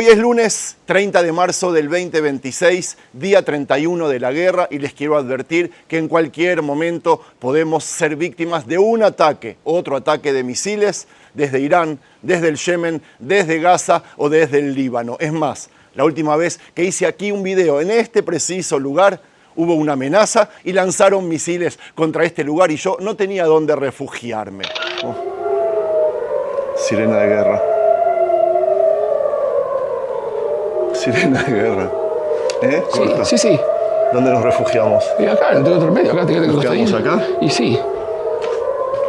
Hoy es lunes 30 de marzo del 2026, día 31 de la guerra, y les quiero advertir que en cualquier momento podemos ser víctimas de un ataque, otro ataque de misiles desde Irán, desde el Yemen, desde Gaza o desde el Líbano. Es más, la última vez que hice aquí un video en este preciso lugar, hubo una amenaza y lanzaron misiles contra este lugar y yo no tenía dónde refugiarme. Sirena de guerra. Sirena de guerra. ¿Eh? Corta. Sí, sí. ¿Dónde nos refugiamos? Y acá, en otro medio, acá te ¿Nos quedamos acá? Y sí.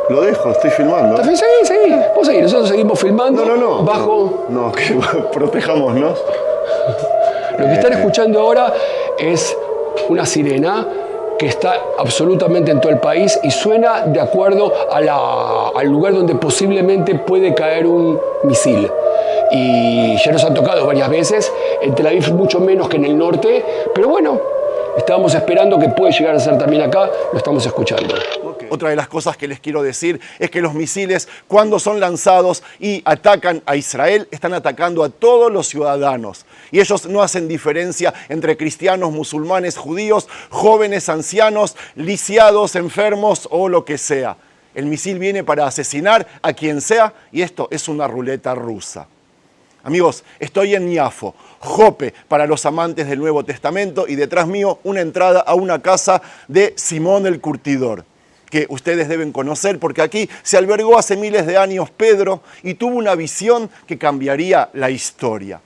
Lo dejo, estoy filmando. Seguí. Vos seguís, nosotros seguimos filmando. No. Bajo. No, que protejámonos. Lo que están escuchando ahora es una sirena que está absolutamente en todo el país y suena de acuerdo al lugar donde posiblemente puede caer un misil. Y ya nos han tocado varias veces, en Tel Aviv mucho menos que en el norte, pero bueno, estábamos esperando que puede llegar a ser también acá, lo estamos escuchando. Otra de las cosas que les quiero decir es que los misiles, cuando son lanzados y atacan a Israel, están atacando a todos los ciudadanos. Y ellos no hacen diferencia entre cristianos, musulmanes, judíos, jóvenes, ancianos, lisiados, enfermos o lo que sea. El misil viene para asesinar a quien sea y esto es una ruleta rusa. Amigos, estoy en Yafo, Jope para los amantes del Nuevo Testamento, y detrás mío una entrada a una casa de Simón el Curtidor, que ustedes deben conocer porque aquí se albergó hace miles de años Pedro y tuvo una visión que cambiaría la historia.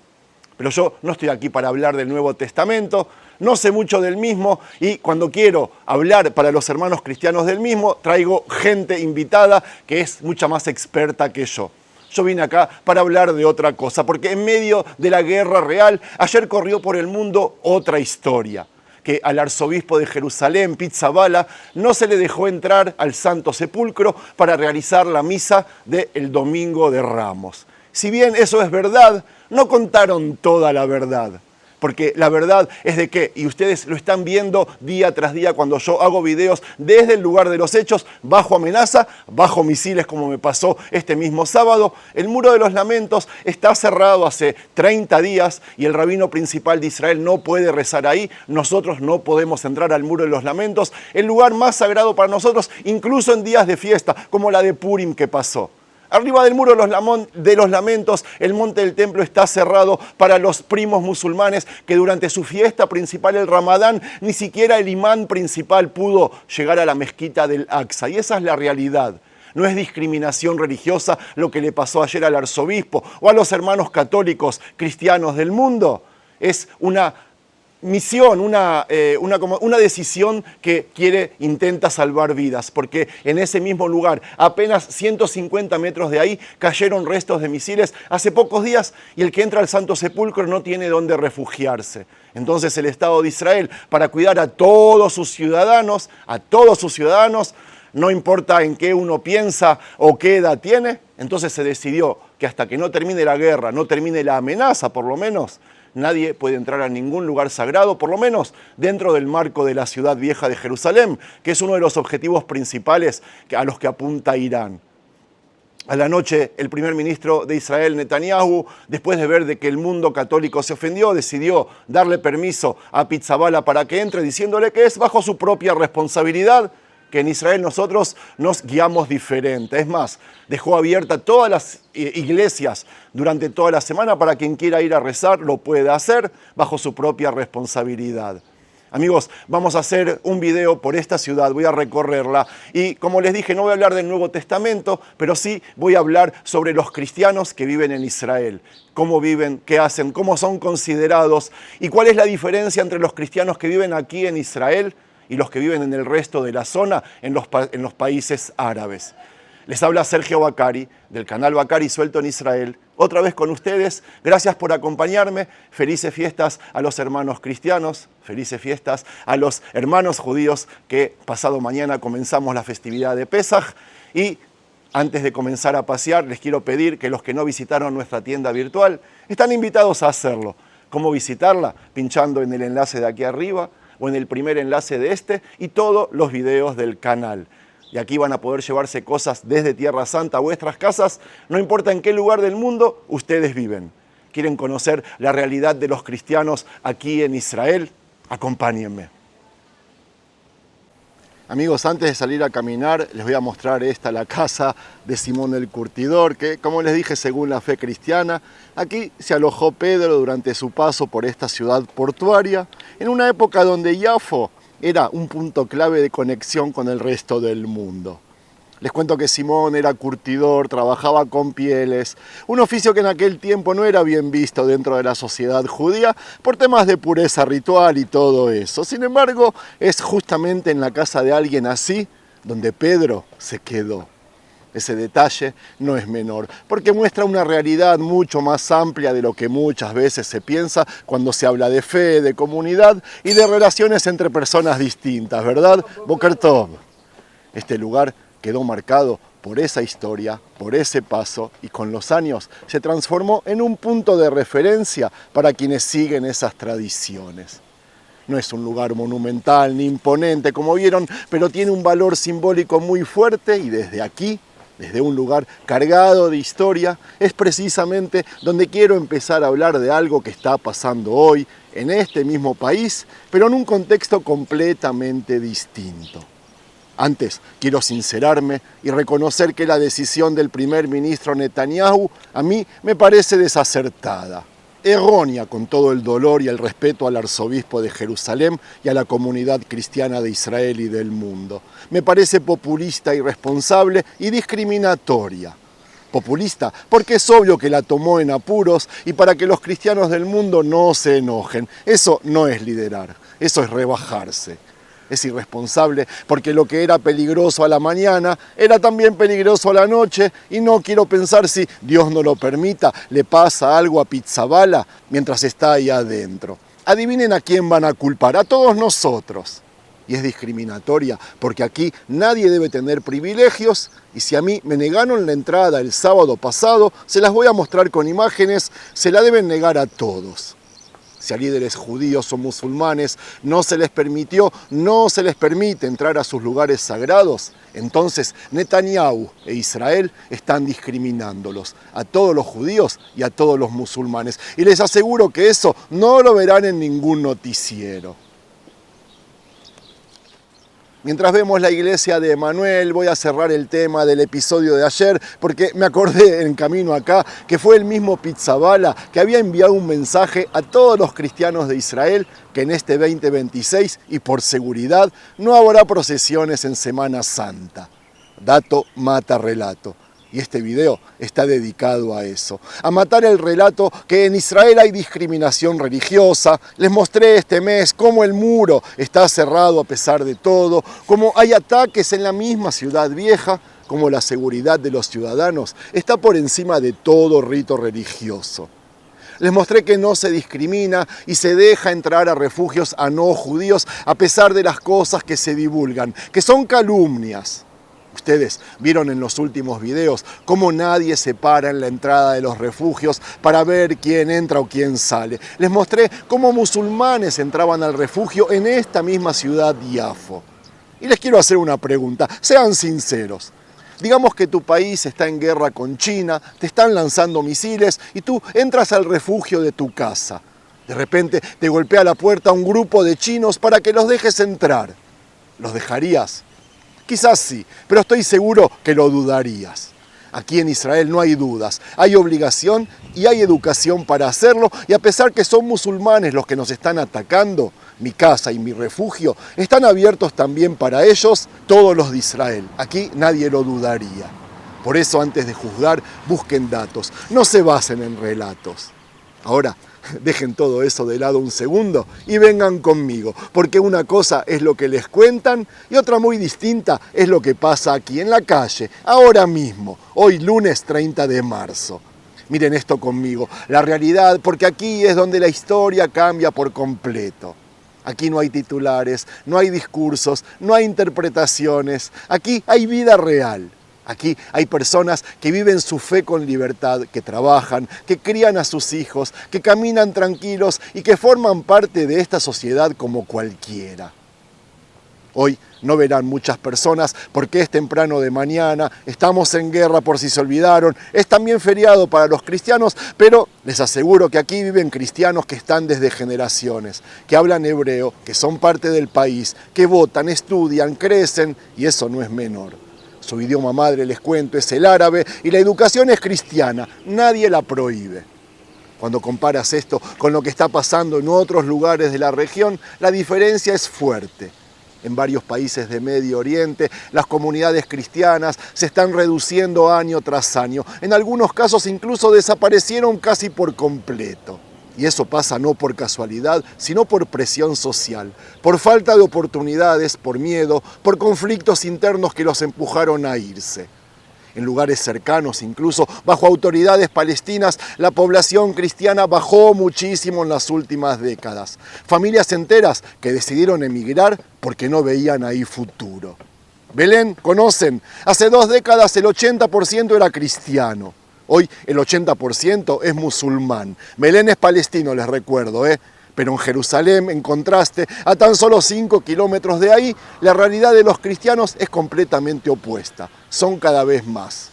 Pero yo no estoy aquí para hablar del Nuevo Testamento, no sé mucho del mismo y cuando quiero hablar para los hermanos cristianos del mismo, traigo gente invitada que es mucha más experta que yo. Yo vine acá para hablar de otra cosa, porque en medio de la guerra real, ayer corrió por el mundo otra historia, que al arzobispo de Jerusalén, Pizzaballa, no se le dejó entrar al Santo Sepulcro para realizar la misa del Domingo de Ramos. Si bien eso es verdad, no contaron toda la verdad. Porque la verdad es de que, y ustedes lo están viendo día tras día cuando yo hago videos desde el lugar de los hechos, bajo amenaza, bajo misiles como me pasó este mismo sábado, el Muro de los Lamentos está cerrado hace 30 días y el rabino principal de Israel no puede rezar ahí. Nosotros no podemos entrar al Muro de los Lamentos, el lugar más sagrado para nosotros, incluso en días de fiesta, como la de Purim que pasó. Arriba del Muro de los Lamentos, el monte del templo está cerrado para los primos musulmanes que durante su fiesta principal, el Ramadán, ni siquiera el imán principal pudo llegar a la mezquita del Aqsa. Y esa es la realidad. No es discriminación religiosa lo que le pasó ayer al arzobispo o a los hermanos católicos cristianos del mundo. Es una misión, una decisión que intenta salvar vidas, porque en ese mismo lugar, apenas 150 metros de ahí, cayeron restos de misiles hace pocos días y el que entra al Santo Sepulcro no tiene dónde refugiarse. Entonces el Estado de Israel, para cuidar a todos sus ciudadanos, no importa en qué uno piensa o qué edad tiene, entonces se decidió que hasta que no termine la guerra, no termine la amenaza por lo menos, nadie puede entrar a ningún lugar sagrado, por lo menos dentro del marco de la ciudad vieja de Jerusalén, que es uno de los objetivos principales a los que apunta Irán. A la noche, el primer ministro de Israel, Netanyahu, después de ver de que el mundo católico se ofendió, decidió darle permiso a Pizzaballa para que entre, diciéndole que es bajo su propia responsabilidad, que en Israel nosotros nos guiamos diferente. Es más, dejó abiertas todas las iglesias durante toda la semana para quien quiera ir a rezar lo pueda hacer bajo su propia responsabilidad. Amigos, vamos a hacer un video por esta ciudad, voy a recorrerla y como les dije no voy a hablar del Nuevo Testamento, pero sí voy a hablar sobre los cristianos que viven en Israel, cómo viven, qué hacen, cómo son considerados y cuál es la diferencia entre los cristianos que viven aquí en Israel y los que viven en el resto de la zona, en los países árabes. Les habla Sergio Bacari, del canal Bacari Suelto en Israel. Otra vez con ustedes, gracias por acompañarme. Felices fiestas a los hermanos cristianos, felices fiestas a los hermanos judíos que pasado mañana comenzamos la festividad de Pesaj. Y antes de comenzar a pasear, les quiero pedir que los que no visitaron nuestra tienda virtual, están invitados a hacerlo. ¿Cómo visitarla? Pinchando en el enlace de aquí arriba, o en el primer enlace de este y todos los videos del canal. Y aquí van a poder llevarse cosas desde Tierra Santa a vuestras casas, no importa en qué lugar del mundo ustedes viven. ¿Quieren conocer la realidad de los cristianos aquí en Israel? Acompáñenme. Amigos, antes de salir a caminar, les voy a mostrar la casa de Simón el Curtidor, que, como les dije, según la fe cristiana, aquí se alojó Pedro durante su paso por esta ciudad portuaria, en una época donde Yafo era un punto clave de conexión con el resto del mundo. Les cuento que Simón era curtidor, trabajaba con pieles, un oficio que en aquel tiempo no era bien visto dentro de la sociedad judía por temas de pureza ritual y todo eso. Sin embargo, es justamente en la casa de alguien así donde Pedro se quedó. Ese detalle no es menor, porque muestra una realidad mucho más amplia de lo que muchas veces se piensa cuando se habla de fe, de comunidad y de relaciones entre personas distintas, ¿verdad? Boker Tov. Este lugar quedó marcado por esa historia, por ese paso, y con los años se transformó en un punto de referencia para quienes siguen esas tradiciones. No es un lugar monumental ni imponente, como vieron, pero tiene un valor simbólico muy fuerte, y desde aquí, desde un lugar cargado de historia, es precisamente donde quiero empezar a hablar de algo que está pasando hoy en este mismo país, pero en un contexto completamente distinto. Antes, quiero sincerarme y reconocer que la decisión del primer ministro Netanyahu a mí me parece desacertada, errónea, con todo el dolor y el respeto al arzobispo de Jerusalén y a la comunidad cristiana de Israel y del mundo. Me parece populista, irresponsable y discriminatoria. Populista porque es obvio que la tomó en apuros y para que los cristianos del mundo no se enojen. Eso no es liderar, eso es rebajarse. Es irresponsable porque lo que era peligroso a la mañana era también peligroso a la noche, y no quiero pensar si, Dios no lo permita, le pasa algo a Pizzaballa mientras está ahí adentro. Adivinen a quién van a culpar, a todos nosotros. Y es discriminatoria porque aquí nadie debe tener privilegios, y si a mí me negaron la entrada el sábado pasado, se las voy a mostrar con imágenes, se la deben negar a todos. Si a líderes judíos o musulmanes no se les permitió, no se les permite entrar a sus lugares sagrados, entonces Netanyahu e Israel están discriminándolos, a todos los judíos y a todos los musulmanes. Y les aseguro que eso no lo verán en ningún noticiero. Mientras vemos la iglesia de Emanuel, voy a cerrar el tema del episodio de ayer, porque me acordé en camino acá que fue el mismo Pizzaballa que había enviado un mensaje a todos los cristianos de Israel que en este 2026 y por seguridad no habrá procesiones en Semana Santa. Dato mata relato. Y este video está dedicado a eso, a matar el relato que en Israel hay discriminación religiosa. Les mostré este mes cómo el muro está cerrado a pesar de todo, cómo hay ataques en la misma ciudad vieja, cómo la seguridad de los ciudadanos está por encima de todo rito religioso. Les mostré que no se discrimina y se deja entrar a refugios a no judíos a pesar de las cosas que se divulgan, que son calumnias. Ustedes vieron en los últimos videos cómo nadie se para en la entrada de los refugios para ver quién entra o quién sale. Les mostré cómo musulmanes entraban al refugio en esta misma ciudad Yafo. Y les quiero hacer una pregunta, sean sinceros. Digamos que tu país está en guerra con China, te están lanzando misiles y tú entras al refugio de tu casa. De repente te golpea la puerta un grupo de chinos para que los dejes entrar. ¿Los dejarías? Quizás sí, pero estoy seguro que lo dudarías. Aquí en Israel no hay dudas, hay obligación y hay educación para hacerlo, y a pesar que son musulmanes los que nos están atacando, mi casa y mi refugio están abiertos también para ellos, todos los de Israel. Aquí nadie lo dudaría. Por eso, antes de juzgar, busquen datos, no se basen en relatos. Ahora, dejen todo eso de lado un segundo y vengan conmigo, porque una cosa es lo que les cuentan y otra muy distinta es lo que pasa aquí en la calle, ahora mismo, hoy lunes 30 de marzo. Miren esto conmigo, la realidad, porque aquí es donde la historia cambia por completo. Aquí no hay titulares, no hay discursos, no hay interpretaciones, aquí hay vida real. Aquí hay personas que viven su fe con libertad, que trabajan, que crían a sus hijos, que caminan tranquilos y que forman parte de esta sociedad como cualquiera. Hoy no verán muchas personas porque es temprano de mañana, estamos en guerra por si se olvidaron, es también feriado para los cristianos, pero les aseguro que aquí viven cristianos que están desde generaciones, que hablan hebreo, que son parte del país, que votan, estudian, crecen y eso no es menor. Su idioma madre, les cuento, es el árabe y la educación es cristiana, nadie la prohíbe. Cuando comparas esto con lo que está pasando en otros lugares de la región, la diferencia es fuerte. En varios países de Medio Oriente, las comunidades cristianas se están reduciendo año tras año. En algunos casos incluso desaparecieron casi por completo. Y eso pasa no por casualidad, sino por presión social, por falta de oportunidades, por miedo, por conflictos internos que los empujaron a irse. En lugares cercanos, incluso bajo autoridades palestinas, la población cristiana bajó muchísimo en las últimas décadas. Familias enteras que decidieron emigrar porque no veían ahí futuro. Belén, conocen, hace 2 décadas el 80% era cristiano. Hoy el 80% es musulmán. Belén es palestino, les recuerdo, Pero en Jerusalén, en contraste, a tan solo 5 kilómetros de ahí, la realidad de los cristianos es completamente opuesta. Son cada vez más.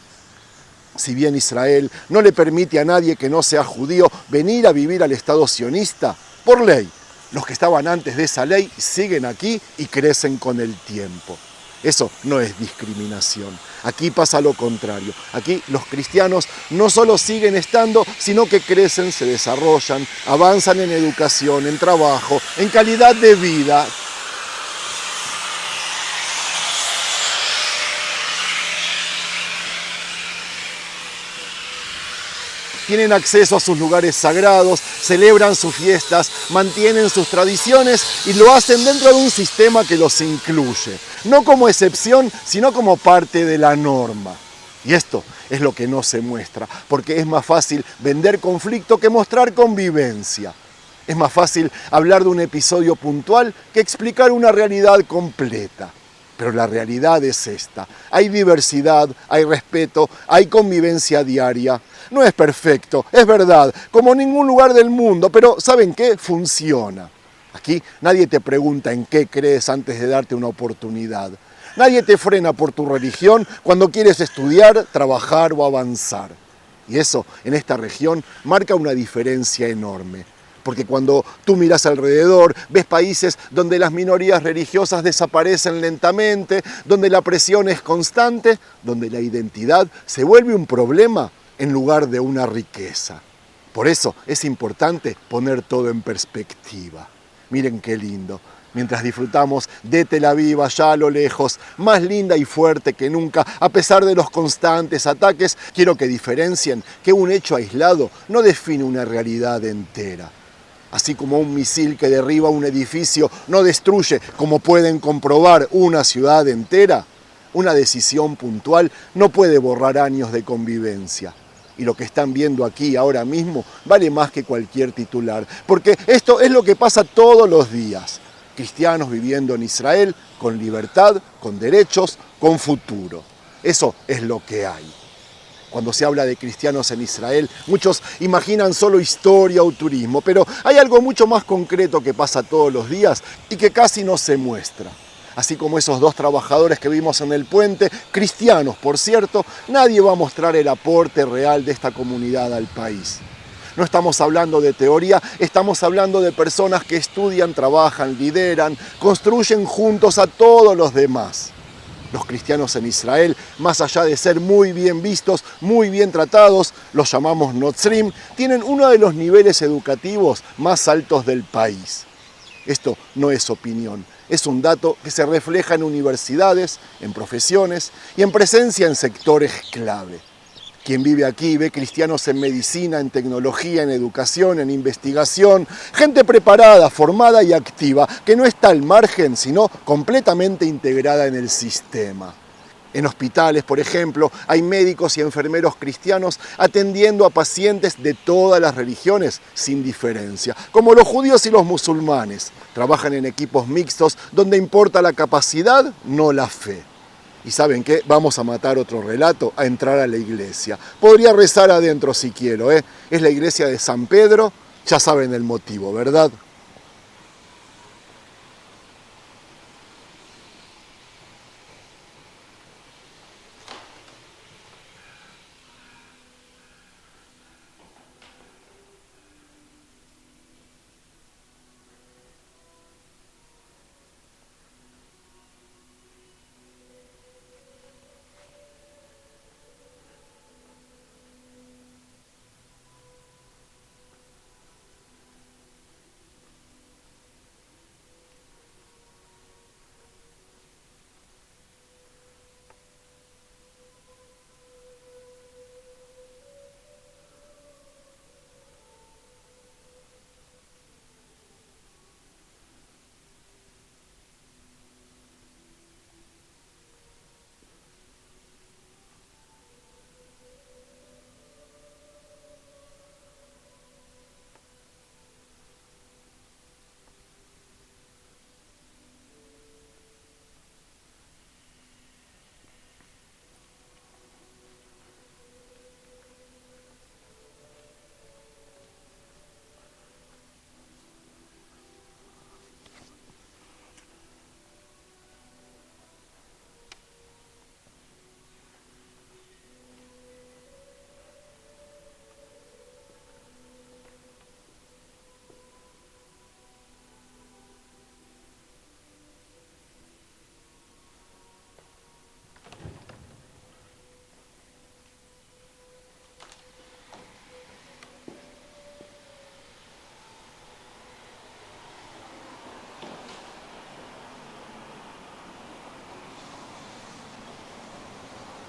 Si bien Israel no le permite a nadie que no sea judío venir a vivir al Estado sionista, por ley, los que estaban antes de esa ley siguen aquí y crecen con el tiempo. Eso no es discriminación. Aquí pasa lo contrario. Aquí los cristianos no solo siguen estando, sino que crecen, se desarrollan, avanzan en educación, en trabajo, en calidad de vida. Tienen acceso a sus lugares sagrados, celebran sus fiestas, mantienen sus tradiciones y lo hacen dentro de un sistema que los incluye. No como excepción, sino como parte de la norma. Y esto es lo que no se muestra, porque es más fácil vender conflicto que mostrar convivencia. Es más fácil hablar de un episodio puntual que explicar una realidad completa. Pero la realidad es esta. Hay diversidad, hay respeto, hay convivencia diaria. No es perfecto, es verdad, como ningún lugar del mundo, pero ¿saben qué? Funciona. Aquí nadie te pregunta en qué crees antes de darte una oportunidad. Nadie te frena por tu religión cuando quieres estudiar, trabajar o avanzar. Y eso, en esta región, marca una diferencia enorme. Porque cuando tú miras alrededor, ves países donde las minorías religiosas desaparecen lentamente, donde la presión es constante, donde la identidad se vuelve un problema en lugar de una riqueza. Por eso es importante poner todo en perspectiva. Miren qué lindo. Mientras disfrutamos de Tel Aviv allá a lo lejos, más linda y fuerte que nunca, a pesar de los constantes ataques, quiero que diferencien que un hecho aislado no define una realidad entera. Así como un misil que derriba un edificio no destruye, como pueden comprobar, una ciudad entera, una decisión puntual no puede borrar años de convivencia. Y lo que están viendo aquí ahora mismo vale más que cualquier titular, porque esto es lo que pasa todos los días. Cristianos viviendo en Israel con libertad, con derechos, con futuro. Eso es lo que hay. Cuando se habla de cristianos en Israel, muchos imaginan solo historia o turismo, pero hay algo mucho más concreto que pasa todos los días y que casi no se muestra. Así como esos 2 trabajadores que vimos en el puente, cristianos por cierto, nadie va a mostrar el aporte real de esta comunidad al país. No estamos hablando de teoría, estamos hablando de personas que estudian, trabajan, lideran, construyen juntos a todos los demás. Los cristianos en Israel, más allá de ser muy bien vistos, muy bien tratados, los llamamos Notzrim, tienen uno de los niveles educativos más altos del país. Esto no es opinión, es un dato que se refleja en universidades, en profesiones y en presencia en sectores clave. Quien vive aquí ve cristianos en medicina, en tecnología, en educación, en investigación, gente preparada, formada y activa, que no está al margen, sino completamente integrada en el sistema. En hospitales, por ejemplo, hay médicos y enfermeros cristianos atendiendo a pacientes de todas las religiones sin diferencia, como los judíos y los musulmanes. Trabajan en equipos mixtos donde importa la capacidad, no la fe. ¿Y saben qué? Vamos a matar otro relato, a entrar a la iglesia. Podría rezar adentro si quiero, Es la iglesia de San Pedro, ya saben el motivo, ¿verdad?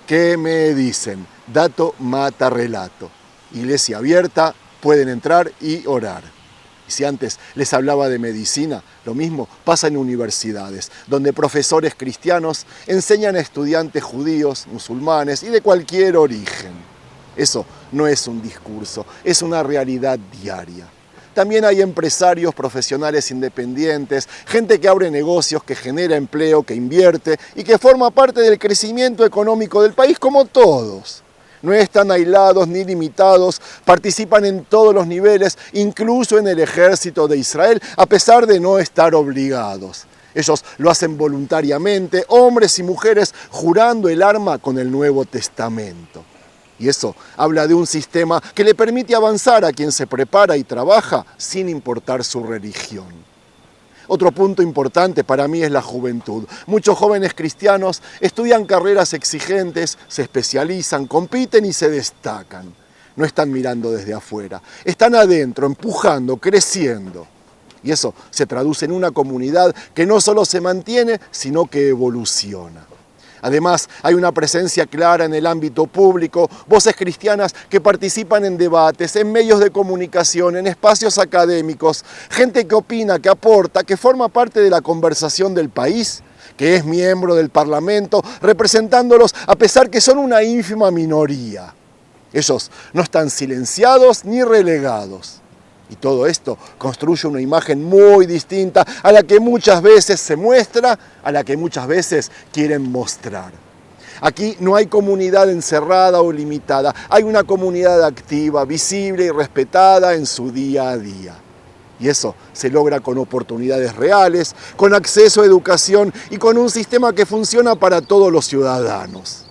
¿Qué me dicen? Dato mata relato. Iglesia abierta, pueden entrar y orar. Y si antes les hablaba de medicina, lo mismo pasa en universidades, donde profesores cristianos enseñan a estudiantes judíos, musulmanes y de cualquier origen. Eso no es un discurso, es una realidad diaria. También hay empresarios profesionales independientes, gente que abre negocios, que genera empleo, que invierte y que forma parte del crecimiento económico del país como todos. No están aislados ni limitados, participan en todos los niveles, incluso en el ejército de Israel, a pesar de no estar obligados. Ellos lo hacen voluntariamente, hombres y mujeres, jurando el arma con el Nuevo Testamento. Y eso habla de un sistema que le permite avanzar a quien se prepara y trabaja sin importar su religión. Otro punto importante para mí es la juventud. Muchos jóvenes cristianos estudian carreras exigentes, se especializan, compiten y se destacan. No están mirando desde afuera, están adentro, empujando, creciendo. Y eso se traduce en una comunidad que no solo se mantiene, sino que evoluciona. Además, hay una presencia clara en el ámbito público, voces cristianas que participan en debates, en medios de comunicación, en espacios académicos, gente que opina, que aporta, que forma parte de la conversación del país, que es miembro del Parlamento, representándolos a pesar que son una ínfima minoría. Ellos no están silenciados ni relegados. Y todo esto construye una imagen muy distinta a la que muchas veces se muestra, a la que muchas veces quieren mostrar. Aquí no hay comunidad encerrada o limitada, hay una comunidad activa, visible y respetada en su día a día. Y eso se logra con oportunidades reales, con acceso a educación y con un sistema que funciona para todos los ciudadanos.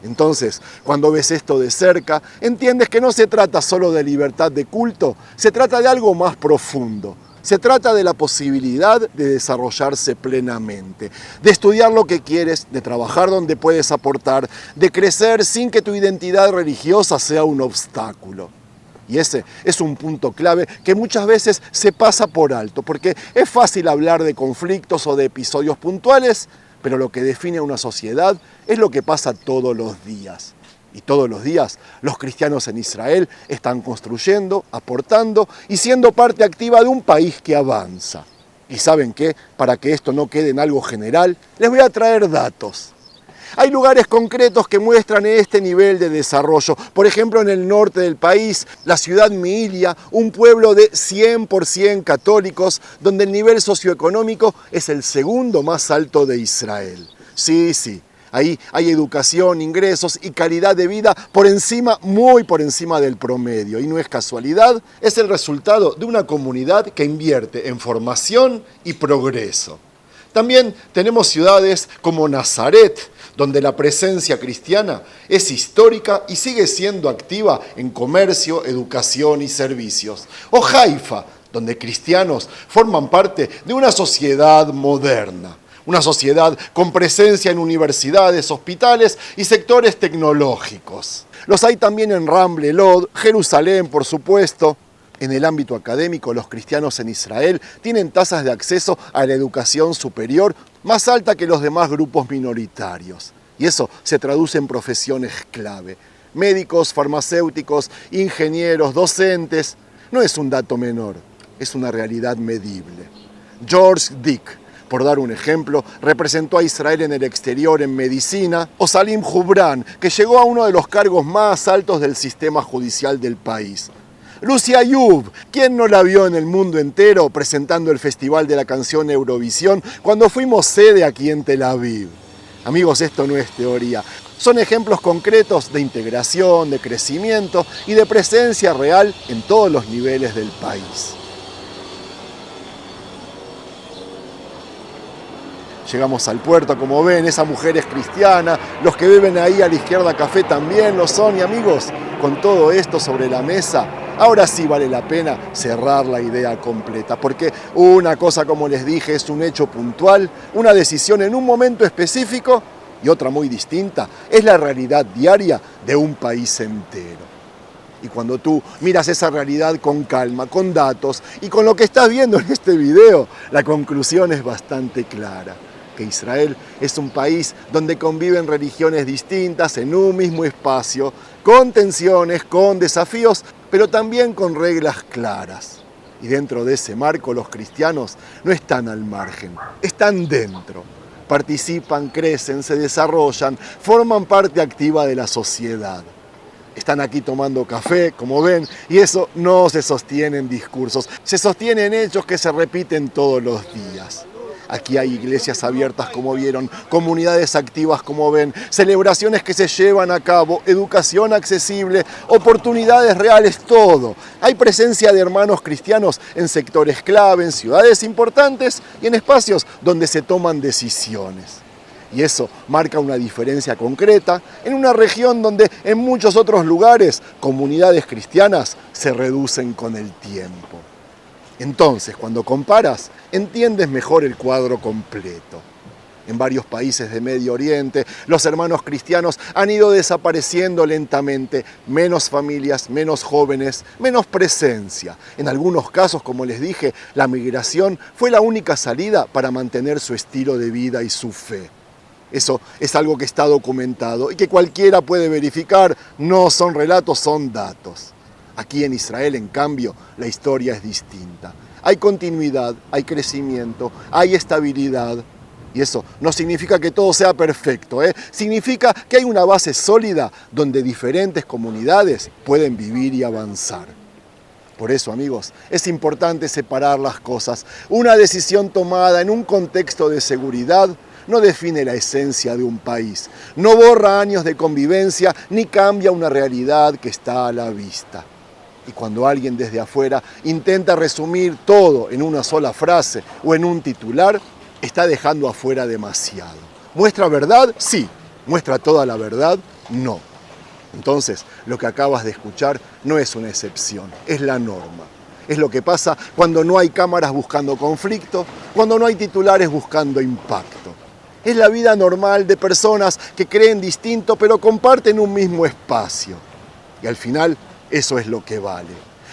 Entonces, cuando ves esto de cerca, entiendes que no se trata solo de libertad de culto, se trata de algo más profundo. Se trata de la posibilidad de desarrollarse plenamente, de estudiar lo que quieres, de trabajar donde puedes aportar, de crecer sin que tu identidad religiosa sea un obstáculo. Y ese es un punto clave que muchas veces se pasa por alto, porque es fácil hablar de conflictos o de episodios puntuales, pero lo que define a una sociedad es lo que pasa todos los días. Y todos los días los cristianos en Israel están construyendo, aportando y siendo parte activa de un país que avanza. ¿Y saben qué? Para que esto no quede en algo general, les voy a traer datos. Hay lugares concretos que muestran este nivel de desarrollo. Por ejemplo, en el norte del país, la ciudad Milia, un pueblo de 100% católicos, donde el nivel socioeconómico es el segundo más alto de Israel. Sí, ahí hay educación, ingresos y calidad de vida por encima, muy por encima del promedio. Y no es casualidad, es el resultado de una comunidad que invierte en formación y progreso. También tenemos ciudades como Nazaret, donde la presencia cristiana es histórica y sigue siendo activa en comercio, educación y servicios. O Haifa, donde cristianos forman parte de una sociedad moderna, una sociedad con presencia en universidades, hospitales y sectores tecnológicos. Los hay también en Ramle, Lod, Jerusalén, por supuesto. En el ámbito académico, los cristianos en Israel tienen tasas de acceso a la educación superior más alta que los demás grupos minoritarios. Y eso se traduce en profesiones clave. Médicos, farmacéuticos, ingenieros, docentes. No es un dato menor, es una realidad medible. George Dick, por dar un ejemplo, representó a Israel en el exterior en medicina, o Salim Jubran, que llegó a uno de los cargos más altos del sistema judicial del país. Lucy Ayub, ¿quién no la vio en el mundo entero presentando el Festival de la Canción Eurovisión cuando fuimos sede aquí en Tel Aviv? Amigos, esto no es teoría. Son ejemplos concretos de integración, de crecimiento y de presencia real en todos los niveles del país. Llegamos al puerto, como ven, esa mujer es cristiana, los que beben ahí a la izquierda café también lo son. Y amigos, con todo esto sobre la mesa, ahora sí vale la pena cerrar la idea completa, porque una cosa, como les dije, es un hecho puntual, una decisión en un momento específico, y otra muy distinta es la realidad diaria de un país entero. Y cuando tú miras esa realidad con calma, con datos y con lo que estás viendo en este video, la conclusión es bastante clara. que Israel es un país donde conviven religiones distintas en un mismo espacio, con tensiones, con desafíos, pero también con reglas claras. Y dentro de ese marco los cristianos no están al margen, están dentro. Participan, crecen, se desarrollan, forman parte activa de la sociedad. Están aquí tomando café, como ven, y eso no se sostiene en discursos, se sostiene en hechos que se repiten todos los días. Aquí hay iglesias abiertas, como vieron, comunidades activas, como ven, celebraciones que se llevan a cabo, educación accesible, oportunidades reales, todo. Hay presencia de hermanos cristianos en sectores clave, en ciudades importantes y en espacios donde se toman decisiones. Y eso marca una diferencia concreta en una región donde en muchos otros lugares comunidades cristianas se reducen con el tiempo. Entonces, cuando comparas, entiendes mejor el cuadro completo. En varios países de Medio Oriente, los hermanos cristianos han ido desapareciendo lentamente. Menos familias, menos jóvenes, menos presencia. En algunos casos, como les dije, la migración fue la única salida para mantener su estilo de vida y su fe. Eso es algo que está documentado y que cualquiera puede verificar. No son relatos, son datos. Aquí en Israel, en cambio, la historia es distinta. Hay continuidad, hay crecimiento, hay estabilidad. Y eso no significa que todo sea perfecto, significa que hay una base sólida donde diferentes comunidades pueden vivir y avanzar. Por eso, amigos, es importante separar las cosas. Una decisión tomada en un contexto de seguridad no define la esencia de un país, no borra años de convivencia ni cambia una realidad que está a la vista. Y cuando alguien desde afuera intenta resumir todo en una sola frase o en un titular, está dejando afuera demasiado. ¿Muestra verdad? Sí. ¿Muestra toda la verdad? No. Entonces, lo que acabas de escuchar no es una excepción, es la norma. Es lo que pasa cuando no hay cámaras buscando conflicto, cuando no hay titulares buscando impacto. Es la vida normal de personas que creen distinto pero comparten un mismo espacio. Y al final, eso es lo que vale.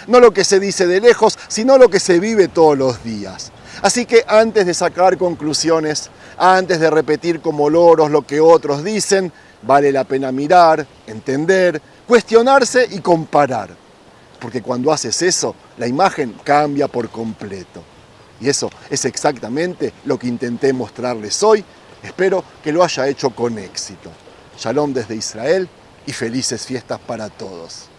No lo que se dice de lejos, sino lo que se vive todos los días. Así que antes de sacar conclusiones, antes de repetir como loros lo que otros dicen, vale la pena mirar, entender, cuestionarse y comparar. Porque cuando haces eso, la imagen cambia por completo. Y eso es exactamente lo que intenté mostrarles hoy. Espero que lo haya hecho con éxito. Shalom desde Israel y felices fiestas para todos.